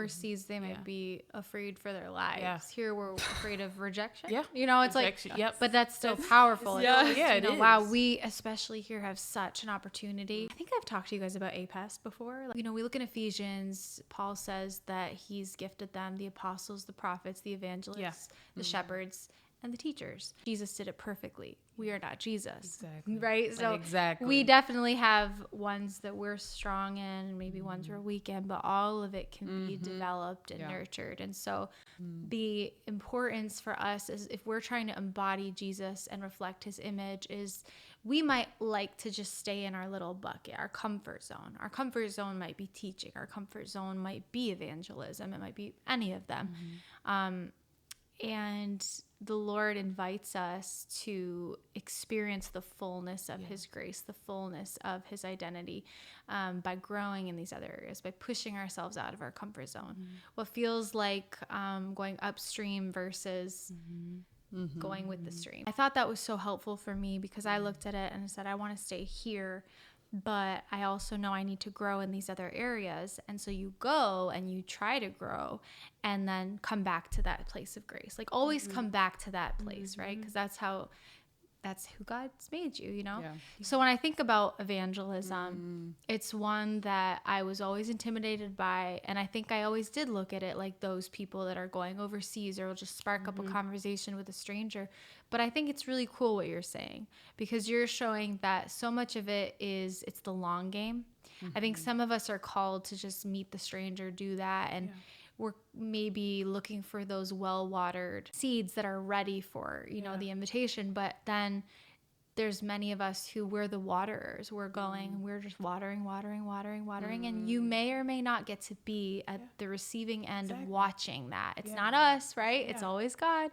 overseas, they might be afraid for their lives. Yeah. Here, we're afraid of rejection. Yeah. You know, it's Rejection. like, Yep. but that's still powerful. Yeah. It's, Yeah, you know, it wow, is. we especially here have such an opportunity. I think I've talked to you guys about APEST before. Like, you know, we look in Ephesians, Paul says that he's gifted them, the apostles, the prophets, the evangelists, the shepherds, and the teachers. Jesus did it perfectly. We are not Jesus. Exactly. Right? So exactly. we definitely have ones that we're strong in and maybe ones we're weak in, but all of it can be developed and nurtured. And so the importance for us is, if we're trying to embody Jesus and reflect his image, is we might like to just stay in our little bucket, our comfort zone. Our comfort zone might be teaching. Our comfort zone might be evangelism. It might be any of them. And the Lord invites us to experience the fullness of his grace, the fullness of his identity, by growing in these other areas, by pushing ourselves out of our comfort zone. What feels like going upstream versus going with the stream. I thought that was so helpful for me, because I looked at it and said, I want to stay here, but I also know I need to grow in these other areas. And so you go and you try to grow and then come back to that place of grace. Like, always come back to that place, right? Because that's who God's made you, you know? Yeah. So when I think about evangelism, it's one that I was always intimidated by. And I think I always did look at it like those people that are going overseas or will just spark up a conversation with a stranger. But I think it's really cool what you're saying, because you're showing that so much of it's the long game. I think some of us are called to just meet the stranger, do that. And we're maybe looking for those well-watered seeds that are ready for, you know, the invitation. But then there's many of us who we're the waterers. We're going, we're just watering. And you may or may not get to be at the receiving end of watching that. It's not us, right? It's always God.